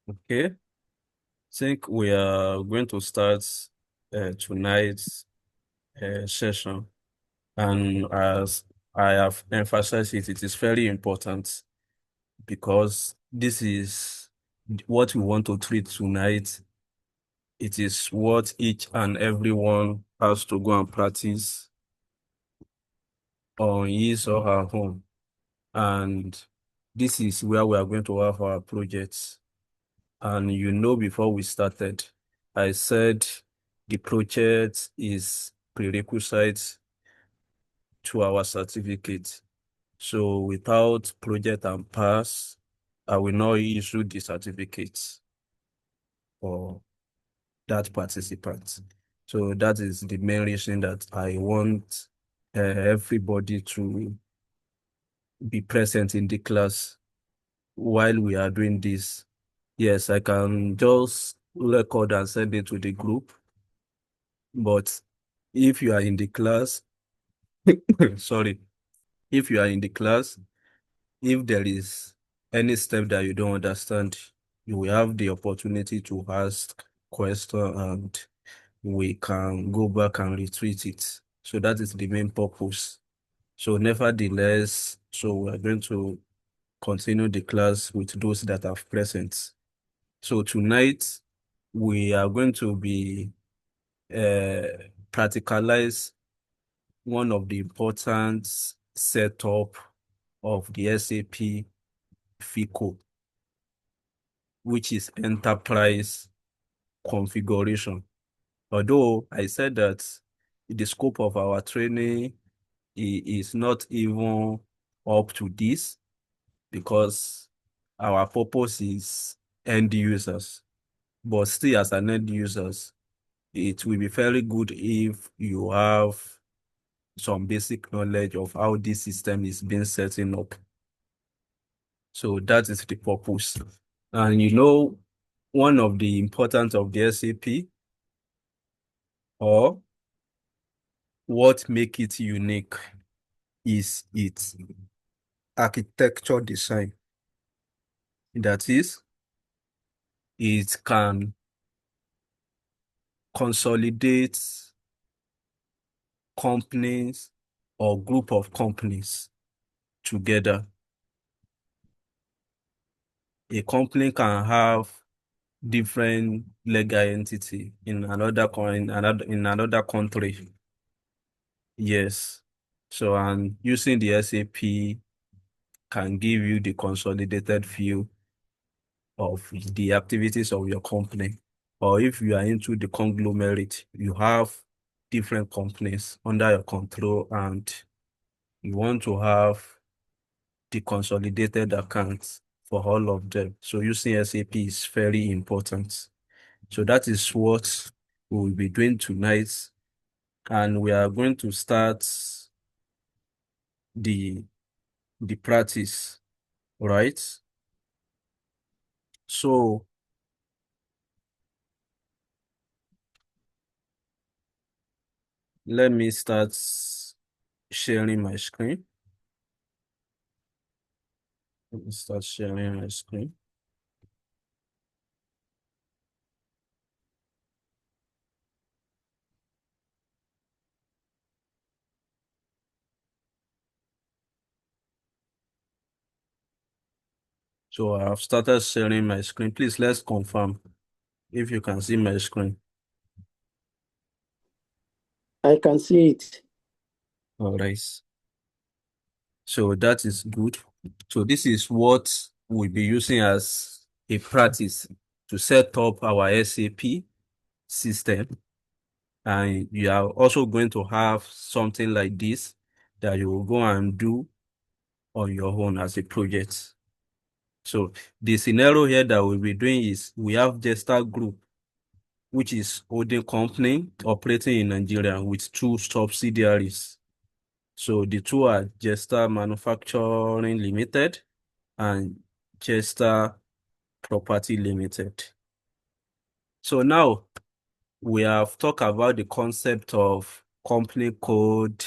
Okay, think we are going to start tonight's session. And as I have emphasized it, it is very important because this is what we want to treat tonight. It is what each and everyone has to go and practice on his or her home. And this is where we are going to have our projects. And before we started, I said the project is prerequisite to our certificate. So without project and pass, I will not issue the certificate for that participant. So that is the main reason that I want everybody to be present in the class while we are doing this. Yes, I can just record and send it to the group, but if you are in the class, sorry, if you are in the class, if there is any step that you don't understand, you will have the opportunity to ask question and we can go back and retreat it. So that is the main purpose. So nevertheless, so we're going to continue the class with those that are present. So tonight we are going to be uh, practicalize one of the important setup of the SAP FICO, which is enterprise configuration. Although I said that the scope of our training is not even up to this because our purpose is end users. But still, as an end users, it will be very good if you have some basic knowledge of how this system is being setting up. So that is the purpose. And one of the importance of the SAP or what make it unique is its architecture design. That is, it can consolidate companies or group of companies together. A company can have different legal entity in another country. Yes. So, and using the SAP can give you the consolidated view of the activities of your company. Or if you are into the conglomerate, you have different companies under your control and you want to have the consolidated accounts for all of them. So using SAP is very important. So that is what we will be doing tonight. And we are going to start the the practice, right? So let me start sharing my screen. Let me start sharing my screen. So I have started sharing my screen. Please let's confirm if you can see my screen. I can see it. All right. So that is good. So this is what we'll be using as a practice to set up our SAP system. And you are also going to have something like this that you will go and do on your own as a project. So the scenario here that we'll be doing is we have Jester Group, which is holding company operating in Nigeria with two subsidiaries. So the two are Jester Manufacturing Limited and Jester Property Limited. So now we have talked about the concept of company code,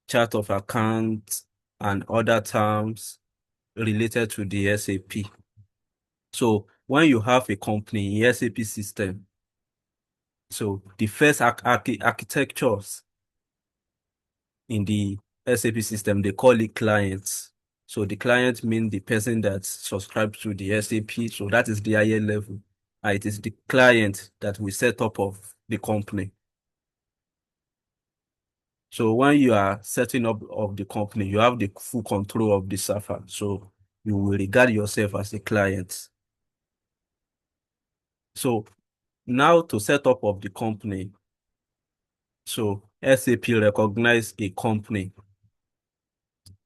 chart of accounts, and other terms related to the SAP. So when you have a company in SAP system, so the first architectures in the SAP system, they call it clients. So the client means the person that subscribes to the SAP. So that is the higher level. And it is the client that we set up of the company. So when you are setting up of the company, you have the full control of the server. So you will regard yourself as a client. So now to set up of the company, so SAP recognize a company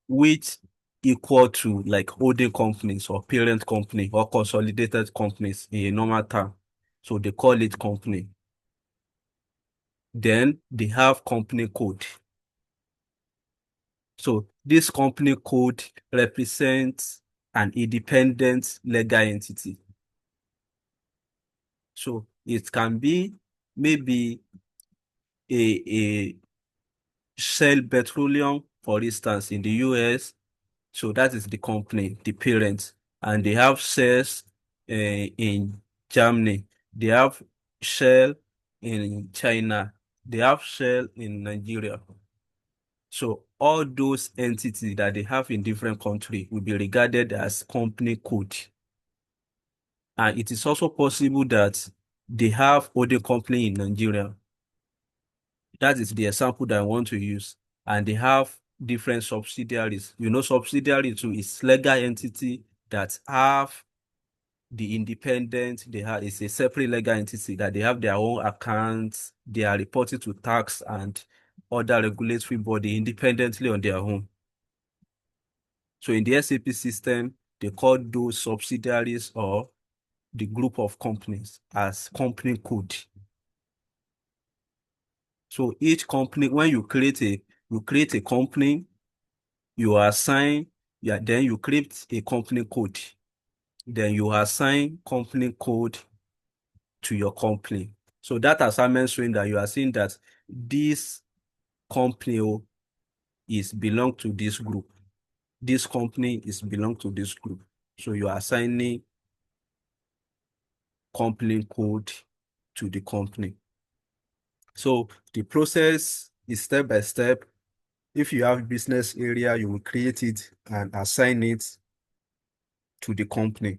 which equal to like holding companies or parent company or consolidated companies in a normal term. So they call it company. Then they have company code. So this company code represents an independent legal entity. So it can be maybe a Shell Petroleum, for instance, in the US. So that is the company, the parent, and they have shares in Germany. They have Shell in China. They have Shell in Nigeria. So all those entities that they have in different countries will be regarded as company code. And it is also possible that they have other company in Nigeria. That is the example that I want to use. And they have different subsidiaries. You know, subsidiary too is legal entity that have the independent, they have it's a separate legal entity that they have their own accounts, they are reported to tax and other regulatory body independently on their own. So in the SAP system, they call those subsidiaries or the group of companies as company code. So each company, when you create a company, you assign, yeah, then you create a company code. Then you assign company code to your company. So that assignment showing that you are saying that this company is belong to this group. This company is belong to this group. So you are assigning company code to the company. So the process is step by step. If you have business area, you will create it and assign it to the company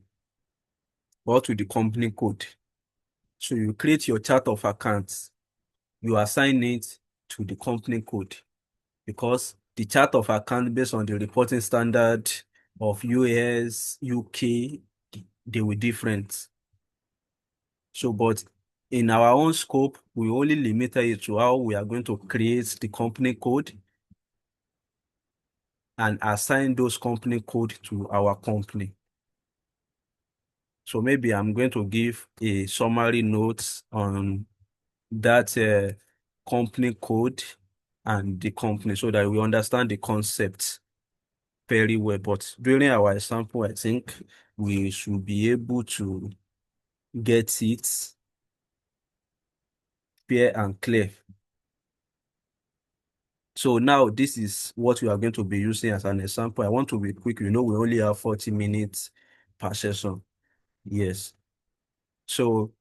or to the company code. So you create your chart of accounts, you assign it to the company code because the chart of account based on the reporting standard of US, UK, they were different. So, but in our own scope, we only limited it to how we are going to create the company code and assign those company code to our company. So maybe I'm going to give a summary notes on that company code and the company so that we understand the concept very well. But during our example, I think we should be able to get it fair and clear. So now this is what we are going to be using as an example. I want to be quick. You know, we only have 40 minutes per session. Yes. So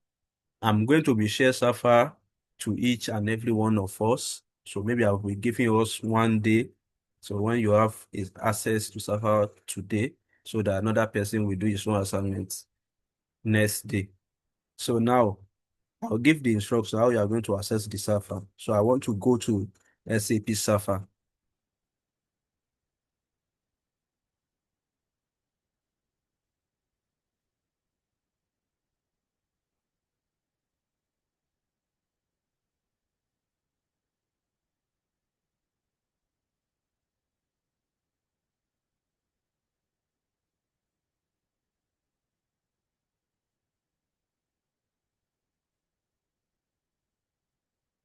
I'm going to be share Safa to each and every one of us. So maybe I'll be giving us one day. So when you have access to Safa today, so that another person will do his own assignment next day. So now I'll give the instruction how you are going to access the Safa. So I want to go to SAP Safa.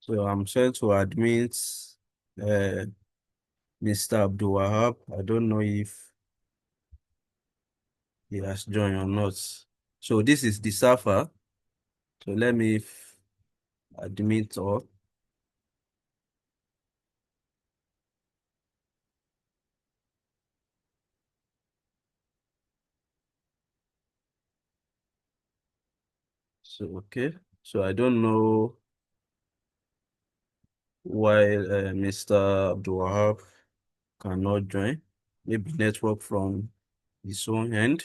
So I'm trying to admit uh, Mr. Abdul Wahab. I don't know if he has joined or not. So this is the Safa. So let me admit all. So, okay. So I don't know why Mr. Abdulwahab cannot join. Maybe network from his own end.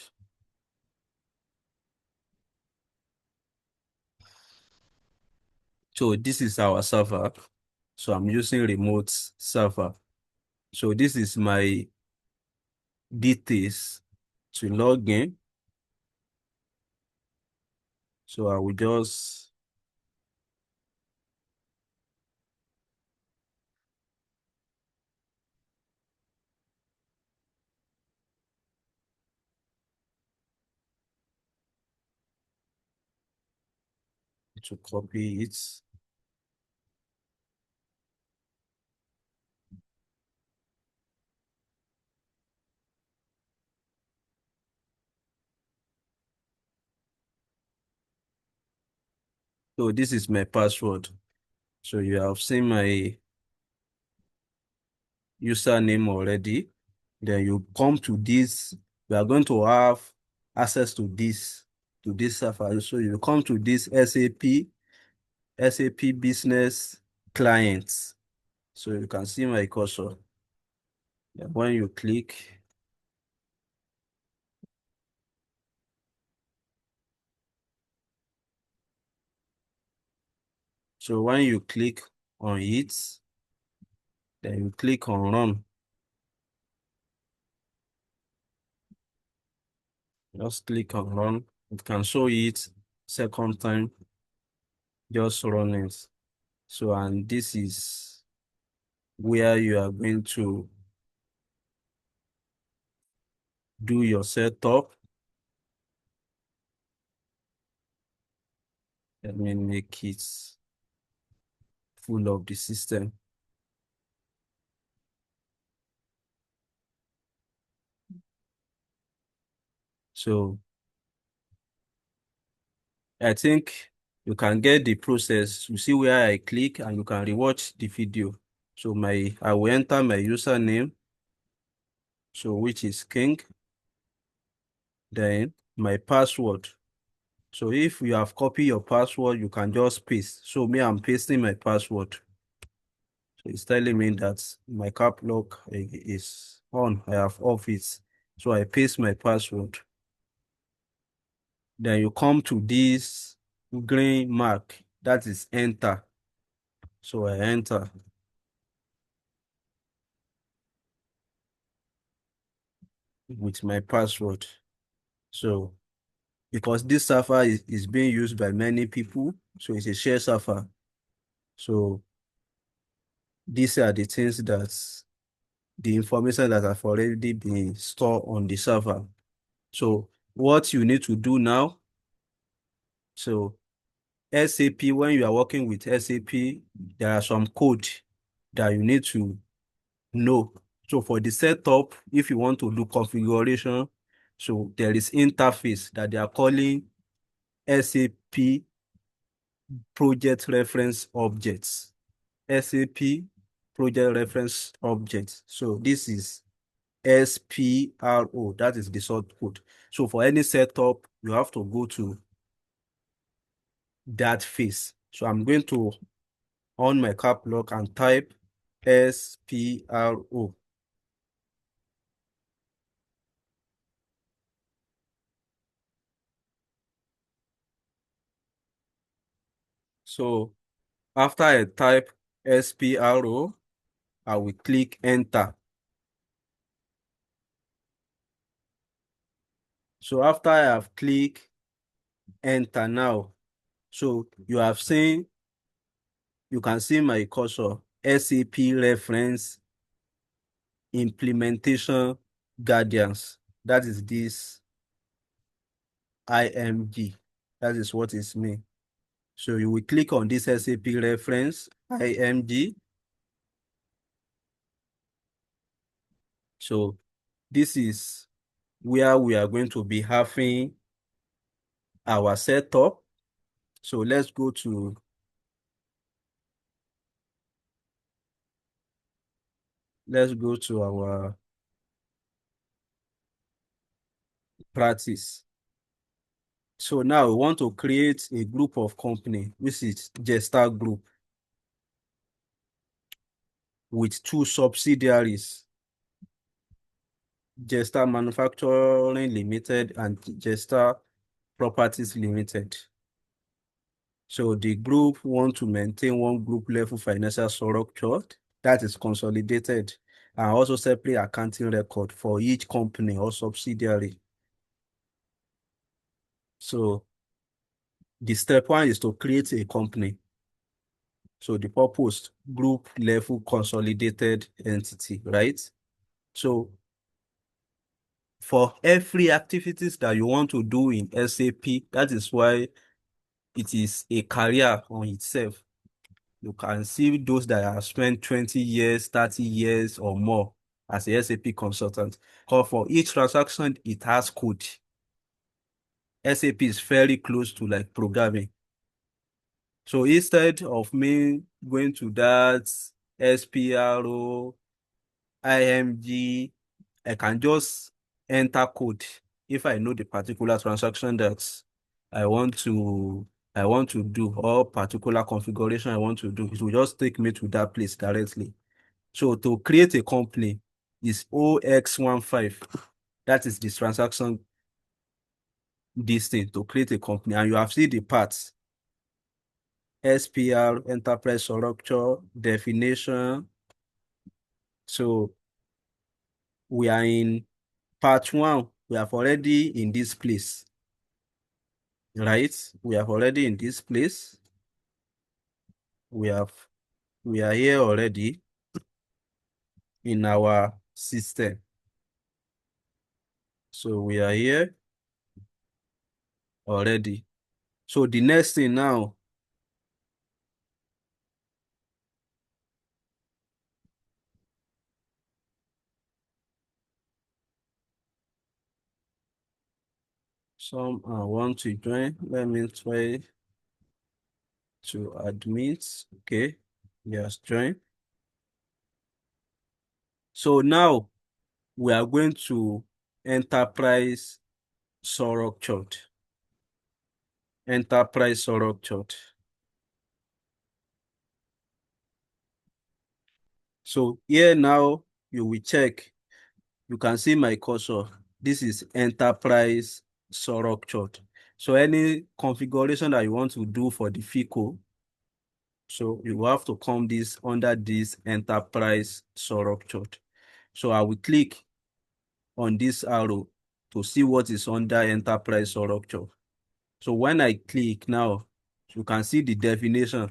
So this is our server. So I'm using remote server. So this is my details to log in. So I will just to copy it. So this is my password. So you have seen my username already. Then you come to this. We are going to have access to this server. So you come to this SAP business clients. So you can see my cursor. Then when you click, so when you click on it, then you click on run. Just click on run. It can show it second time, just run it. So, and this is where you are going to do your setup. Let me make it full of the system. So I think you can get the process. You see where I click and you can rewatch the video. So I will enter my username, so which is King, then my password. So if you have copied your password, you can just paste. So me, I'm pasting my password. So it's telling me that my cap lock is on. I have off it. So I paste my password. Then you come to this green mark. That is enter. So I enter with my password. So because this server is being used by many people, so it's a share server. So these are the things that the information that have already been stored on the server. So what you need to do now, so SAP, when you are working with SAP, there are some code that you need to know. So for the setup, if you want to do configuration, so there is interface that they are calling SAP project reference objects. SAP project reference objects. So this is SPRO, that is the short code. So for any setup, you have to go to that phase. So I'm going to on my cap lock and type SPRO. So after I type SPRO, I will click enter. So after I have clicked enter now, so you can see my cursor, SAP reference implementation guardians. That is this IMG. That is what it means. So you will click on this SAP reference IMG. So this is where we are going to be having our setup. So let's go to our practice. So now we want to create a group of company, which is Jetstar Group, with two subsidiaries, Jetstar Manufacturing Limited and Jetstar Properties Limited. So the group want to maintain one group level financial structure that is consolidated and also separate accounting record for each company or subsidiary. So the step one is to create a company. So the purpose, group level consolidated entity, right? So for every activities that you want to do in SAP, that is why it is a career on itself. You can see those that have spent 20 years, 30 years or more as a SAP consultant. Because for each transaction, it has code. SAP is very close to like programming. So instead of me going to that SPRO, IMG, I can just enter code if I know the particular transaction that I want to I want to do or particular configuration I want to do. It will just take me to that place directly. So to create a company is OX15. That is the transaction this thing to create a company. And you have seen the parts. SPR, enterprise structure, definition. So we are in part one. We have already in this place, right? We have already in this place. We are here already in our system. So we are here already. So the next thing now, some want to join. Let me try to admit. Okay, yes, join. So now we are going to enterprise structure. Enterprise structure. So here now you will check. You can see my cursor. This is enterprise structure. So any configuration that you want to do for the FICO, so you have to come this under this enterprise structure. So I will click on this arrow to see what is under enterprise structure. So when I click now, you can see the definition.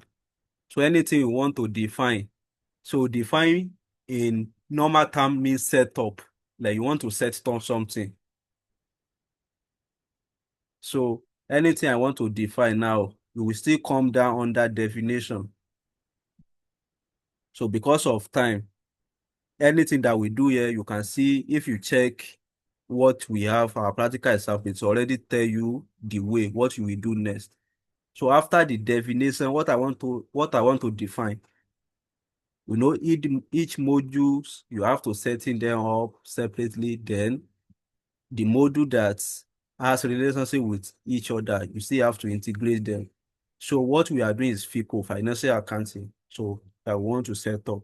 So anything you want to define. So define in normal term means setup, like you want to set up something. So anything I want to define now, you will still come down under definition. So because of time, anything that we do here, you can see if you check what we have, our practical example, it's already tell you the way, what you will do next. So after the definition, what I want to define, you know, each modules, you have to setting them up separately. Then the module that has relationship with each other, you still have to integrate them. So what we are doing is FICO, financial accounting. So I want to set up.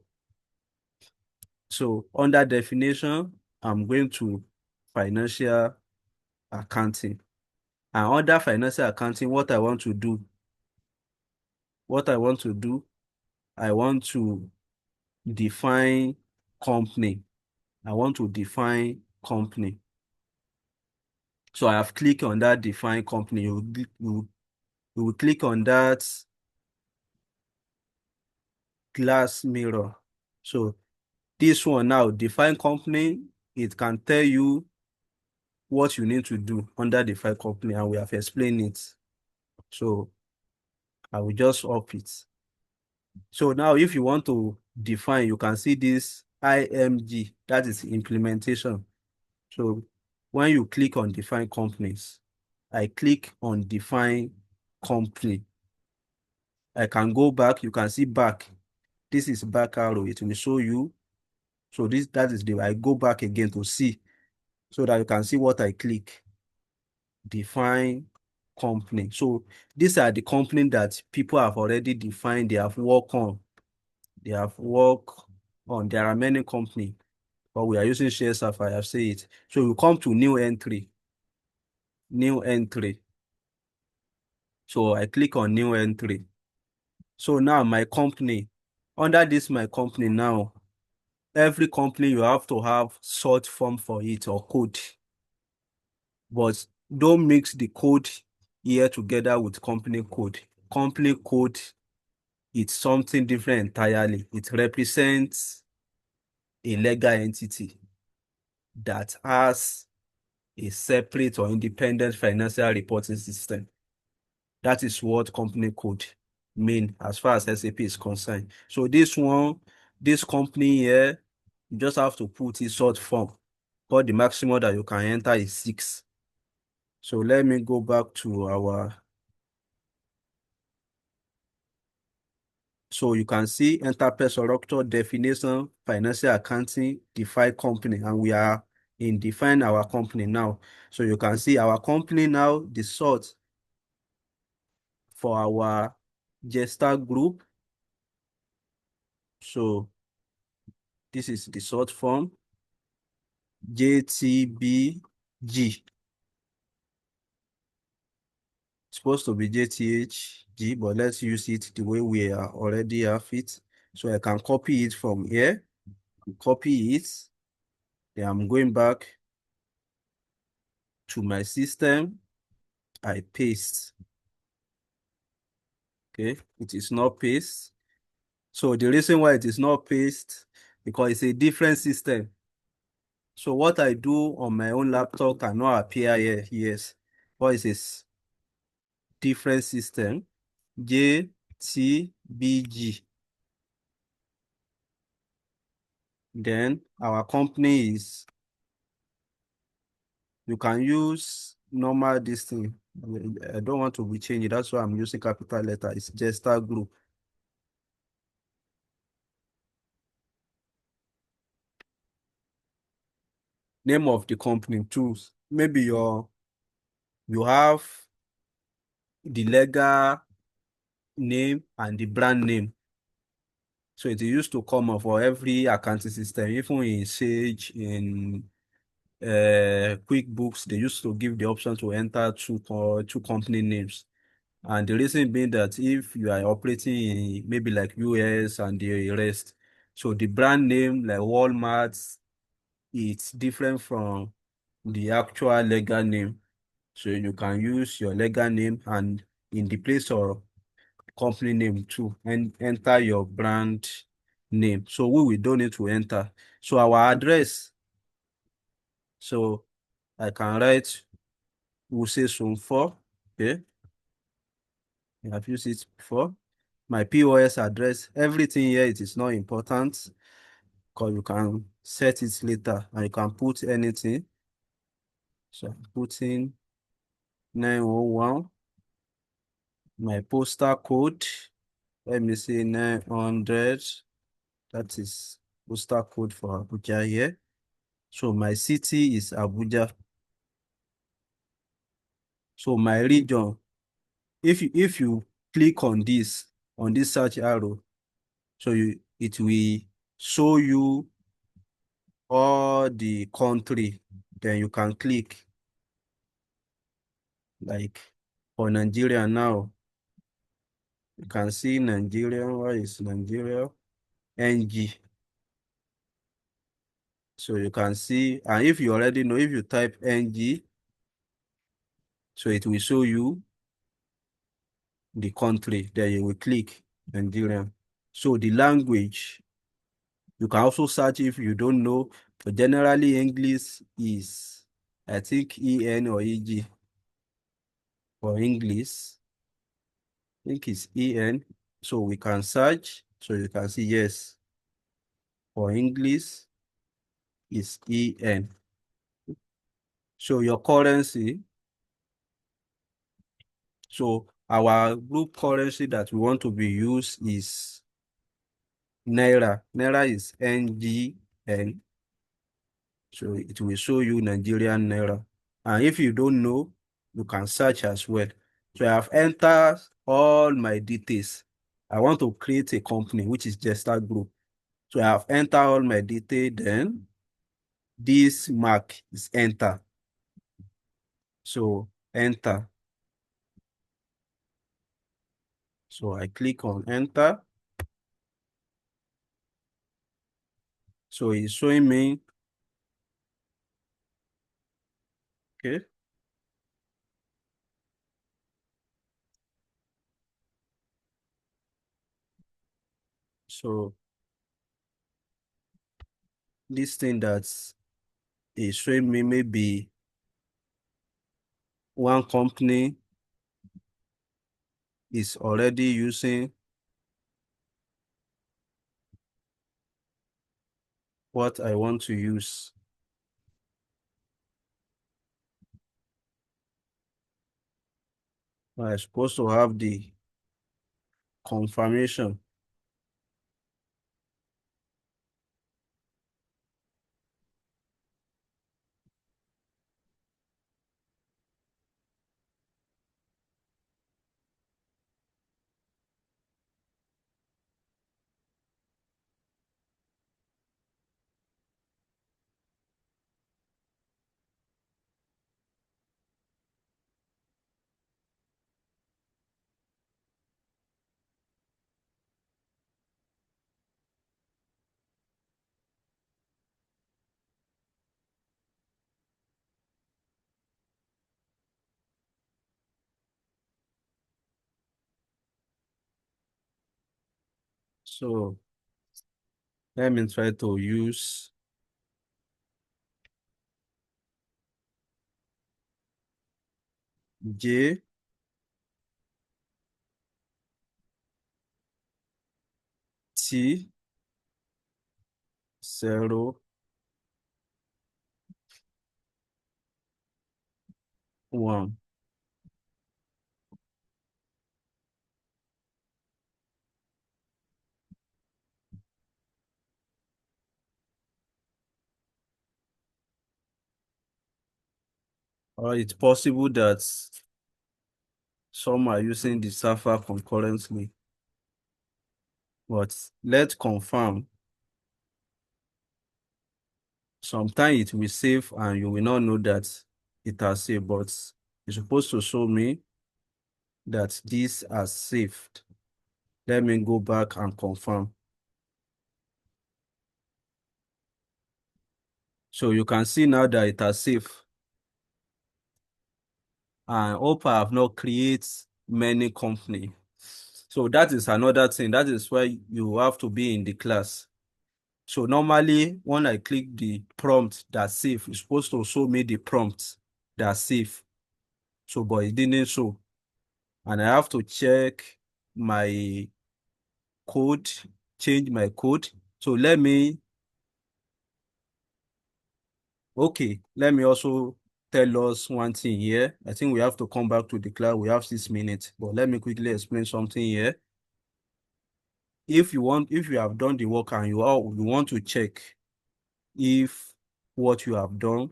So under definition, I'm going to financial accounting. And under financial accounting, what I want to do, I want to define company. I want to define company. So I have clicked on that define company. You will click on that glass mirror. So this one now, define company, it can tell you what you need to do under define company, and we have explained it. So I will just up it. So now if you want to define, you can see this IMG, that is implementation. So when you click on define companies, I click on define company. I can go back, you can see back. This is back arrow, it will show you. So that is I go back again to see so that you can see what I click. Define company. So these are the company that people have already defined, they have worked on. They have worked on. There are many companies, but we are using share SAP, I have said it. So you come to new entry, new entry. So I click on new entry. So now my company, under this my company now, every company you have to have short form for it or code. But don't mix the code here together with company code. Company code, it's something different entirely. It represents a legal entity that has a separate or independent financial reporting system. That is what company code mean as far as SAP is concerned. So this one, this company here, you just have to put it short form. But the maximum that you can enter is 6. So let me go back to our. So you can see enterprise structure, definition, financial accounting, define company, and we are in define our company now. So you can see our company now, the sort for our Jester group. So this is the short form, JTBG. It's supposed to be JTHG, but let's use it the way we are already have it. So I can copy it from here, copy it. Then I'm going back to my system. I paste. Okay, it is not paste. So the reason why it is not paste, because it's a different system. So what I do on my own laptop cannot appear here, yes. But it's a different system, JTBG. Then our company is, you can use normal this thing. I don't want to be changed. That's why I'm using capital letter. It's Jester Group. Name of the company too. Maybe you have the legal name and the brand name. So it used to come up for every accounting system, even in Sage, in QuickBooks, they used to give the option to enter two company names. And the reason being that if you are operating in maybe like US and the rest, so the brand name like Walmart, it's different from the actual legal name. So you can use your legal name and in the place of company name too, and enter your brand name. So we don't need to enter. So our address, so I can write, we'll say some 4. Okay, I've used it before. My POS address, everything here, it is not important because you can set it later and you can put anything. So I'm putting 901. My postal code, let me say 900. That is postal code for Abuja here. So my city is Abuja. So my region, if you click on this search arrow, so it will show you all the country. Then you can click like for Nigeria now. You can see Nigeria. Where is Nigeria? NG. So you can see, and if you already know, if you type NG, so it will show you the country. Then you will click Nigeria. So the language, you can also search if you don't know, but generally English is, I think, EN or EG for English. I think it's EN. So we can search. So you can see, yes, for English is EN. So your currency. So our group currency that we want to be used is Naira. Naira is NGN. So it will show you Nigerian Naira. And if you don't know, you can search as well. So I have entered all my details. I want to create a company, which is Jester Group. So I have entered all my details, then this mark is enter. So enter. So I click on enter. So it's showing me, okay. So this thing that is showing me maybe one company is already using what I want to use. I'm supposed to have the confirmation. So let me try to use J T 01. Or it's possible that some are using the server concurrently, but let's confirm. Sometimes it will save and you will not know that it has saved, but it's supposed to show me that these are saved. Let me go back and confirm. So you can see now that it has saved. And hope I have not created many company. So that is another thing. That is why you have to be in the class. So normally when I click the prompt that save, it's supposed to show me the prompt that save. So but it didn't show. And I have to check my code, change my code. So let me also tell us one thing here. I think we have to come back to the class. We have 6 minutes, but let me quickly explain something here. If you have done the work and you want to check if what you have done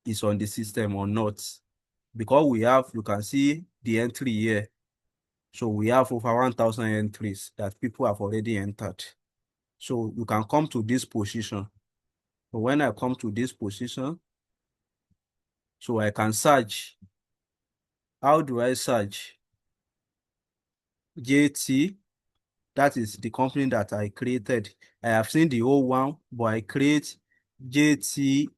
is on the system or not, because you can see the entry here. So we have over 1,000 entries that people have already entered. So you can come to this position. So when I come to this position, so I can search. How do I search? JT, that is the company that I created. I have seen the old one, but I create JTHG,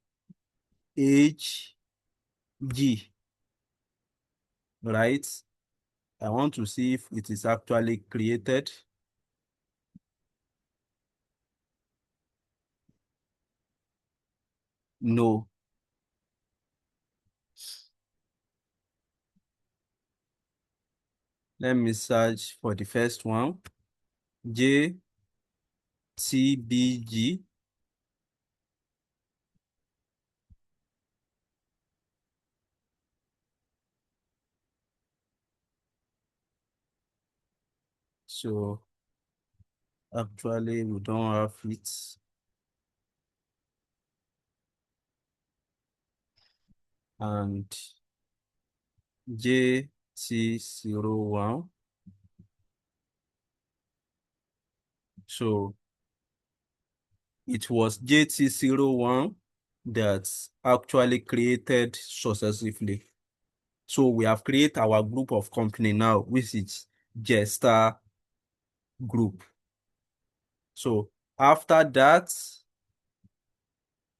right? I want to see if it is actually created. No. Let me search for the first one. JTBG. So actually we don't have it. And JTBG. JT01. So it was JT01 that actually created successively. So we have created our group of company now, which is Jester Group. So after that,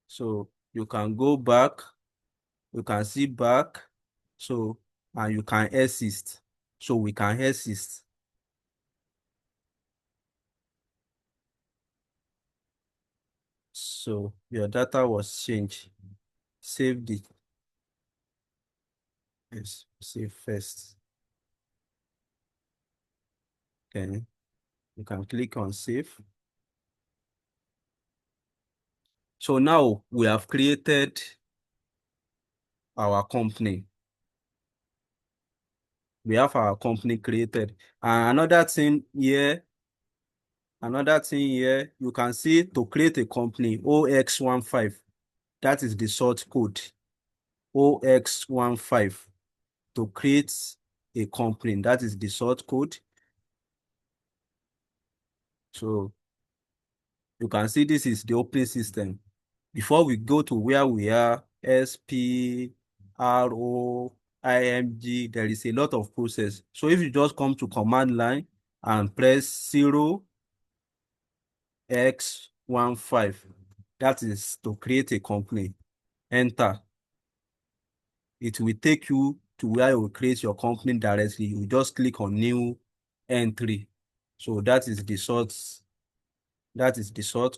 so you can go back, you can see back, so and you can assist. So we can assist. So your data was changed. Save the yes, save first. Then you can click on save. So now we have created our company. We have our company created. And another thing here, you can see to create a company, OX15. That is the source code. OX15 to create a company. That is the source code. So you can see this is the opening system. Before we go to where we are, SPROIMG, there is a lot of process. So if you just come to command line and press 0x15, that is to create a company. Enter. It will take you to where you will create your company directly. You just click on new entry. So that is the source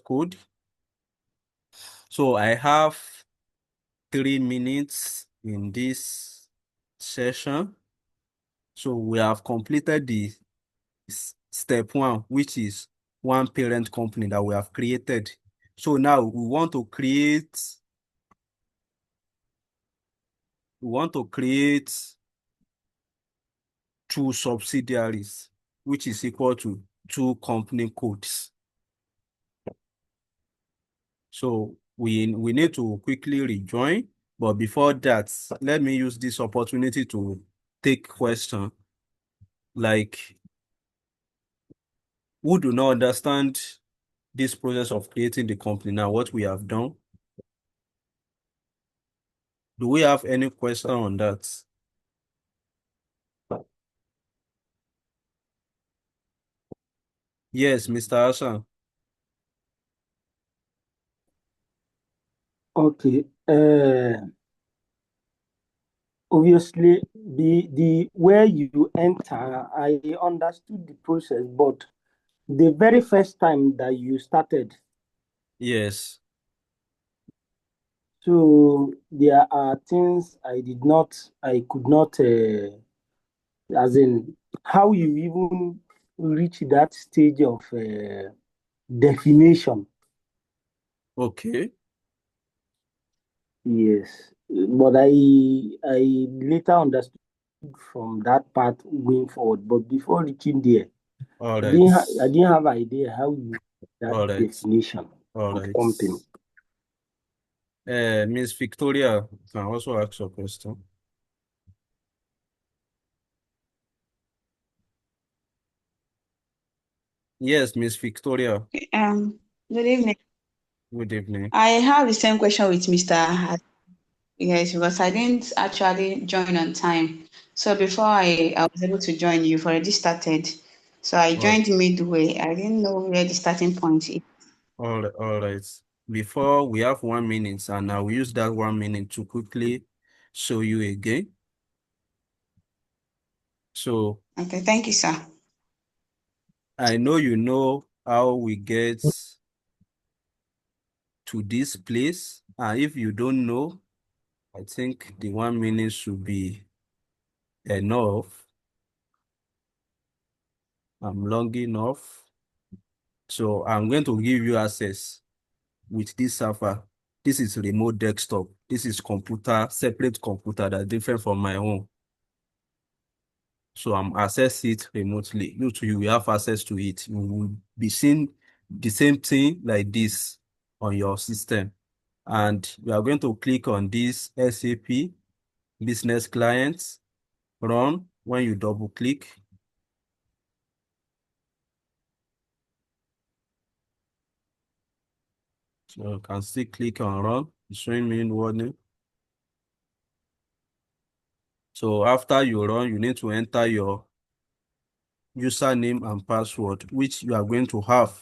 code. So I have 3 minutes in this session. So we have completed the step 1, which is one parent company that we have created. So now we want to create 2 subsidiaries, which is equal to 2 company codes. So we need to quickly rejoin, but before that, let me use this opportunity to take question. Like, who do not understand this process of creating the company now, what we have done? Do we have any question on that? Yes, Mr. Hassan. Okay. Obviously, the where you enter, I understood the process, but the very first time that you started, Yes. so there are things I could not, as in how you even reach that stage of definition. Okay. Yes, but I later understood from that part going forward. But before reaching there, All right. I didn't have idea how you that All right. definition All of right. company. Miss Victoria can also ask a question. Yes, Miss Victoria. Good evening. Good evening. I have the same question with Mr. Yes, because I didn't actually join on time. So before I was able to join, you've already started. So I Oh, joined midway. I didn't know where the starting point is. all right. All right. Before we have 1 minute, and I will use that 1 minute to quickly show you again. So Okay, thank you, sir. I know you know how we get to this place. And if you don't know, I think the 1 minute should be enough. I'm long enough. So I'm going to give you access with this server. This is remote desktop. This is separate computer that's different from my own. So I'm access it remotely. You too, you will have access to it. You will be seeing the same thing like this on your system. And we are going to click on this SAP business clients, run. when you double click, so you can still click on run. It's showing me warning. So after you run, you need to enter your username and password, which you are going to have